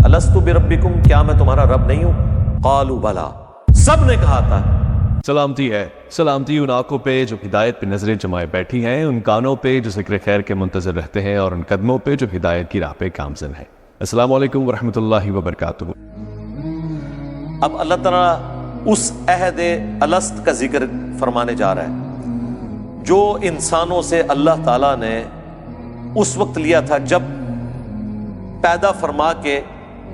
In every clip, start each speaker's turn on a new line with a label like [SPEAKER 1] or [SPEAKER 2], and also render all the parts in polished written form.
[SPEAKER 1] الستُ بربکم، کیا میں تمہارا رب نہیں ہوں؟ قالوا بلا، سب نے کہا تھا۔
[SPEAKER 2] سلامتی ہے، سلامتی ان آنکھوں پہ جو ہدایت پہ نظریں جمائے بیٹھی ہیں، ان کانوں پہ جو ذکر خیر کے منتظر رہتے ہیں، اور ان قدموں پہ جو ہدایت کی راہ پہ گامزن ہیں۔ السلام علیکم ورحمۃ اللہ وبرکاتہ۔
[SPEAKER 1] اب اللہ تعالیٰ اس عہد الست کا ذکر فرمانے جا رہا ہے جو انسانوں سے اللہ تعالیٰ نے اس وقت لیا تھا جب پیدا فرما کے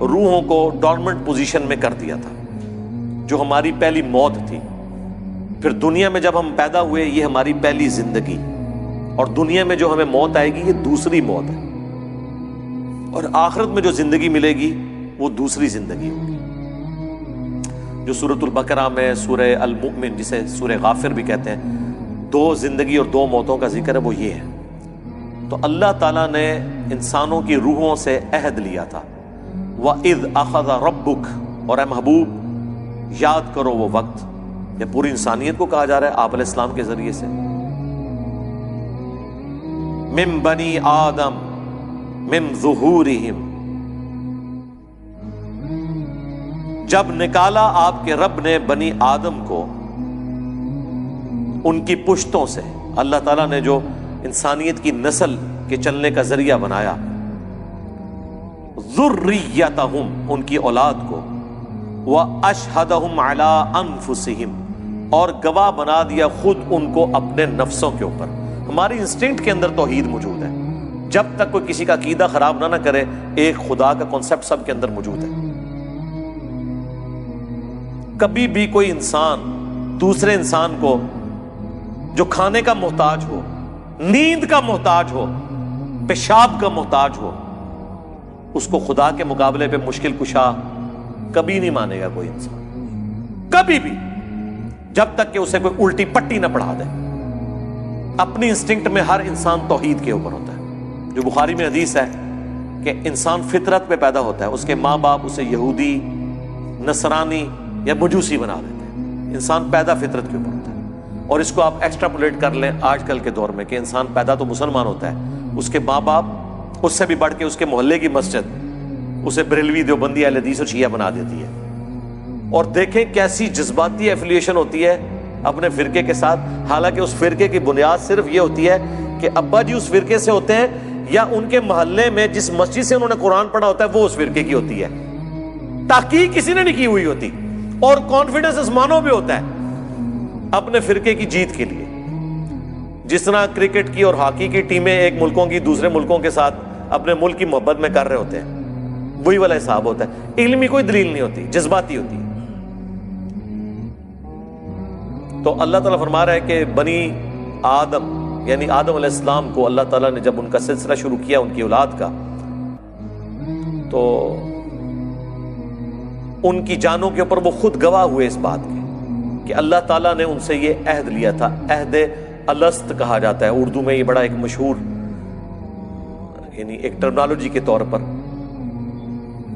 [SPEAKER 1] روحوں کو ڈورمنٹ پوزیشن میں کر دیا تھا، جو ہماری پہلی موت تھی۔ پھر دنیا میں جب ہم پیدا ہوئے، یہ ہماری پہلی زندگی، اور دنیا میں جو ہمیں موت آئے گی یہ دوسری موت ہے، اور آخرت میں جو زندگی ملے گی وہ دوسری زندگی ہوگی، جو سورۃ البقرہ میں سورہ المؤمن، جسے سورہ غافر بھی کہتے ہیں، دو زندگی اور دو موتوں کا ذکر ہے، وہ یہ ہے۔ تو اللہ تعالیٰ نے انسانوں کی روحوں سے عہد لیا تھا، وَإِذْ أَخَذَ رَبُّكَ، اور اے محبوب یاد کرو وہ وقت، یہ پوری انسانیت کو کہا جا رہا ہے آپ علیہ السلام کے ذریعے سے، مِن بنی آدم مِن ظُہُورِهِمْ، جب نکالا آپ کے رب نے بنی آدم کو ان کی پشتوں سے، اللہ تعالیٰ نے جو انسانیت کی نسل کے چلنے کا ذریعہ بنایا، ذریتہم، ان کی اولاد کو، واشہدہم علی انفسہم، اور گواہ بنا دیا خود ان کو اپنے نفسوں کے اوپر۔ ہماری انسٹنکٹ کے اندر توحید موجود ہے، جب تک کوئی کسی کا عقیدہ خراب نہ کرے، ایک خدا کا کانسیپٹ سب کے اندر موجود ہے۔ کبھی بھی کوئی انسان دوسرے انسان کو جو کھانے کا محتاج ہو، نیند کا محتاج ہو، پیشاب کا محتاج ہو، اس کو خدا کے مقابلے پہ مشکل کشا کبھی نہیں مانے گا کوئی انسان، کبھی بھی، جب تک کہ اسے کوئی الٹی پٹی نہ پڑھا دے۔ اپنی انسٹنکٹ میں ہر انسان توحید کے اوپر ہوتا ہے، جو بخاری میں حدیث ہے کہ انسان فطرت پہ پیدا ہوتا ہے، اس کے ماں باپ اسے یہودی، نصرانی یا مجوسی بنا دیتے ہیں، انسان پیدا فطرت کے اوپر ہوتا ہے۔ اور اس کو آپ ایکسٹراپولیٹ کر لیں آج کل کے دور میں کہ انسان پیدا تو مسلمان ہوتا ہے، اس کے ماں باپ اس سے بھی بڑھ کے اس کے محلے کی مسجد اسے بریلوی، دیوبندی، اہل حدیث اور شیعہ بنا دیتی ہے۔ اور دیکھیں کیسی جذباتی ایفیلیشن ہوتی ہے اپنے فرقے کے ساتھ، حالانکہ اس فرقے کی بنیاد صرف یہ ہوتی ہے کہ ابا جی اس فرقے سے ہوتے ہیں، یا ان کے محلے میں جس مسجد سے انہوں نے قرآن پڑھا ہوتا ہے وہ اس فرقے کی ہوتی ہے۔ تحقیق کسی نے نہیں کی ہوئی ہوتی، اور کانفیڈنس آسمانوں پہ ہوتا ہے اپنے فرقے کی جیت کے لیے۔ جس طرح کرکٹ کی اور ہاکی کی ٹیمیں ایک ملکوں کی دوسرے ملکوں کے ساتھ اپنے ملک کی محبت میں کر رہے ہوتے ہیں، وہی والا حساب ہوتا ہے، علمی کوئی دلیل نہیں ہوتی، جذباتی ہوتی ہے۔ تو اللہ تعالیٰ فرما رہا ہے کہ بنی آدم، یعنی آدم علیہ السلام کو اللہ تعالیٰ نے جب ان کا سلسلہ شروع کیا ان کی اولاد کا، تو ان کی جانوں کے اوپر وہ خود گواہ ہوئے اس بات کے کہ اللہ تعالیٰ نے ان سے یہ عہد لیا تھا۔ عہد الست کہا جاتا ہے اردو میں، یہ بڑا ایک مشہور، یعنی ایک ٹرمنالوجی کے طور پر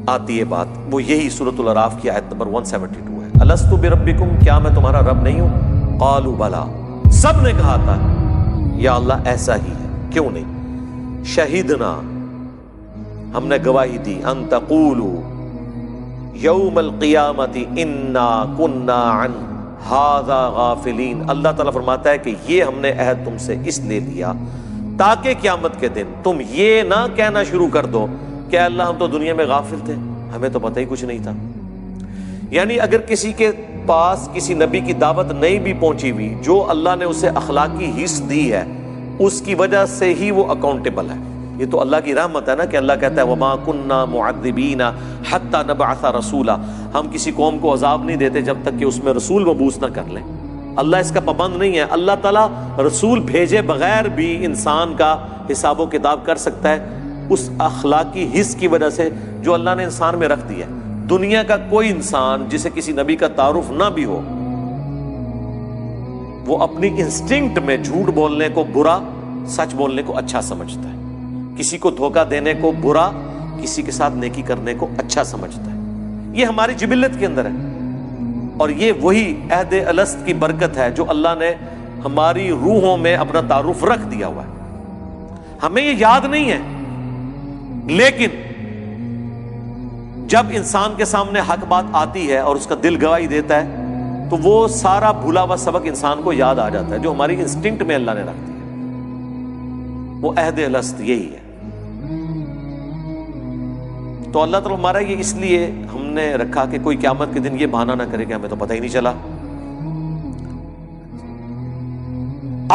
[SPEAKER 1] آتی ہے بات، وہ یہی سورۃ الاعراف کی آیت نمبر 172 ہے۔ الست بربکم، کیا میں تمہارا رب نہیں ہوں؟ قالوا بلا، سب نے کہا تھا یا اللہ ایسا ہی ہے، کیوں نہیں؟ شہدنا، ہم نے گواہی دی، ان تقولوا یوم القیامت انا کنا عن ھذا غافلین، اللہ تعالیٰ فرماتا ہے کہ یہ ہم نے عہد تم سے اس لیے لیا تاکہ قیامت کے دن تم یہ نہ کہنا شروع کر دو کہ اللہ ہم تو دنیا میں غافل تھے، ہمیں تو پتہ ہی کچھ نہیں تھا۔ یعنی اگر کسی کے پاس کسی نبی کی دعوت نہیں بھی پہنچی ہوئی، جو اللہ نے اسے اخلاقی حص دی ہے اس کی وجہ سے ہی وہ اکاؤنٹیبل ہے۔ یہ تو اللہ کی رحمت ہے نا کہ اللہ کہتا ہے وما کننا معذبین حتی نبعث رسولا، ہم کسی قوم کو عذاب نہیں دیتے جب تک کہ اس میں رسول مبعوث نہ کر لیں۔ اللہ اس کا پابند نہیں ہے، اللہ تعالیٰ رسول بھیجے بغیر بھی انسان کا حساب و کتاب کر سکتا ہے اس اخلاقی حص کی وجہ سے جو اللہ نے انسان میں رکھ دیا ہے۔ دنیا کا کوئی انسان جسے کسی نبی کا تعارف نہ بھی ہو، وہ اپنی انسٹنکٹ میں جھوٹ بولنے کو برا، سچ بولنے کو اچھا سمجھتا ہے، کسی کو دھوکہ دینے کو برا، کسی کے ساتھ نیکی کرنے کو اچھا سمجھتا ہے۔ یہ ہماری جبلت کے اندر ہے، اور یہ وہی عہد الست کی برکت ہے جو اللہ نے ہماری روحوں میں اپنا تعارف رکھ دیا ہوا ہے۔ ہمیں یہ یاد نہیں ہے، لیکن جب انسان کے سامنے حق بات آتی ہے اور اس کا دل گواہی دیتا ہے تو وہ سارا بھولا ہوا سبق انسان کو یاد آ جاتا ہے جو ہماری انسٹنکٹ میں اللہ نے رکھ دیا. وہ عہد الست یہی ہے. تو اللہ تعالیٰ ہمارا یہ اس لیے ہم نے رکھا کہ کوئی قیامت کے دن یہ بہانہ نہ کرے کہ ہمیں تو پتہ ہی نہیں چلا.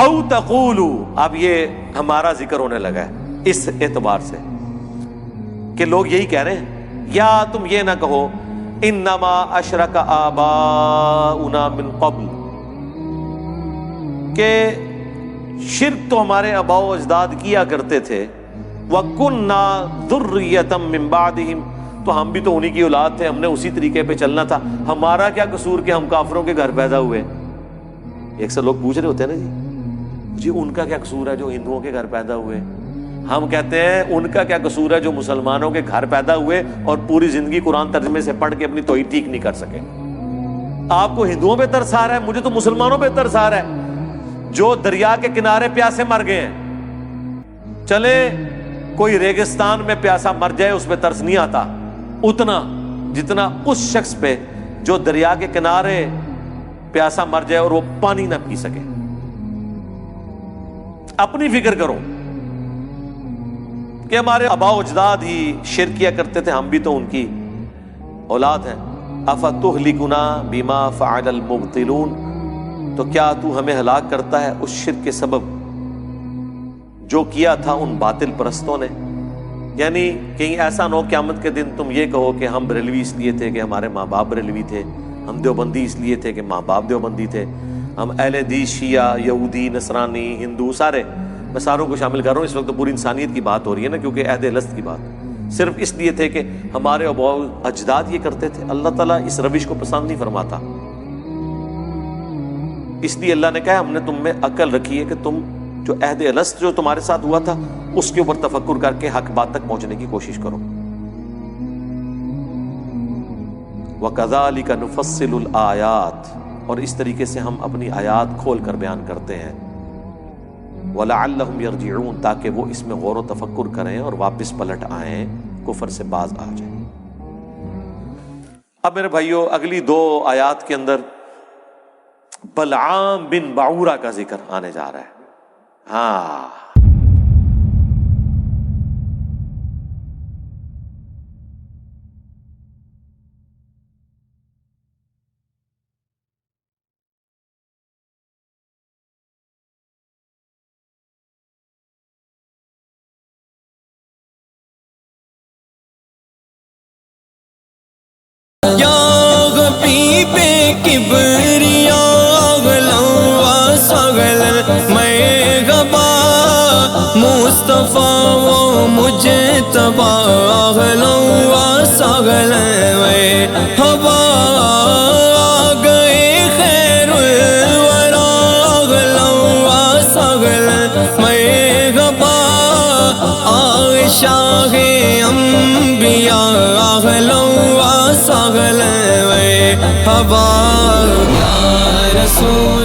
[SPEAKER 1] او تقولوا، اب یہ ہمارا ذکر ہونے لگا ہے اس اعتبار سے کہ لوگ یہی کہہ رہے ہیں، یا تم یہ نہ کہو انما اشرک آباؤنا من قبل، کہ شرک تو ہمارے آباء و اجداد کیا کرتے تھے، وَكُنَّا ذُرِّيَّةً مِّن بَعْدِهِمْ، تو ہم بھی تو انہی کی اولاد تھے، ہم نے اسی طریقے پہ چلنا تھا، ہمارا کیا قصور کہ ہم کافروں کے گھر پیدا ہوئے. ایک سے لوگ پوچھ رہے ہوتے ہیں نا جی ان کا کیا قصور ہے جو ہندوؤں کے گھر پیدا ہوئے. ہم کہتے ہیں ان کا کیا قصور ہے جو مسلمانوں کے گھر پیدا ہوئے اور پوری زندگی قرآن ترجمے سے پڑھ کے اپنی توحید ٹھیک نہیں کر سکے. آپ کو ہندوؤں پہ ترس آ رہا ہے، مجھے تو مسلمانوں پہ ترس آ رہا ہے جو دریا کے کنارے پیاسے مر گئے ہیں. چلے کوئی ریگستان میں پیاسا مر جائے اس پہ ترس نہیں آتا اتنا جتنا اس شخص پہ جو دریا کے کنارے پیاسا مر جائے اور وہ پانی نہ پی سکے. اپنی فکر کرو کہ ہمارے آباء و اجداد ہی شرک کیا کرتے تھے، ہم بھی تو ان کی اولاد ہیں. افتہلکنا بما فعل المبطلون، تو کیا تو ہمیں ہلاک کرتا ہے اس شرک کے سبب جو کیا تھا ان باطل پرستوں نے. یعنی کہیں ایسا نہ ہو قیامت کے دن تم یہ کہو کہ ہم بریلوی اس لیے تھے کہ ہمارے ماں باپ بریلوی تھے، ہم دیوبندی اس لیے تھے کہ ماں باپ دیوبندی تھے، ہم اہل حدیث شیعہ یہودی نصرانی ہندو سارے، میں ساروں کو شامل کر رہا ہوں. اس وقت تو پوری انسانیت کی بات ہو رہی ہے نا، کیونکہ عہد الست کی بات صرف اس لیے تھے کہ ہمارے آباء و اجداد یہ کرتے تھے. اللہ تعالیٰ اس روش کو پسند نہیں فرماتا، اس لیے اللہ نے کہا ہم نے تم میں عقل رکھی ہے کہ تم جو عہد الست جو تمہارے ساتھ ہوا تھا اس کے اوپر تفکر کر کے حق بات تک پہنچنے کی کوشش کرو. وَكَذَلِكَ نُفَصِّلُ الْآيَاتِ، اور اس طریقے سے ہم اپنی آیات کھول کر بیان کرتے ہیں. وَلَعَلَّهُمْ يَرْجِعُونَ، تاکہ وہ اس میں غور و تفکر کریں اور واپس پلٹ آئیں، کفر سے باز آ جائیں. اب میرے بھائیو اگلی 2 آیات کے اندر بلعام بن باعورہ کا ذکر آنے جا رہا ہے. ہاں
[SPEAKER 3] کبریا غلوا سغل میں غبا مصطفیٰ وہ مجھے تبا غلوا سغل میں ہوا گئے خیر الورا غلوا سغل میں غبا شاہ انبیاء غلوا سغل میں ہوا یا رسول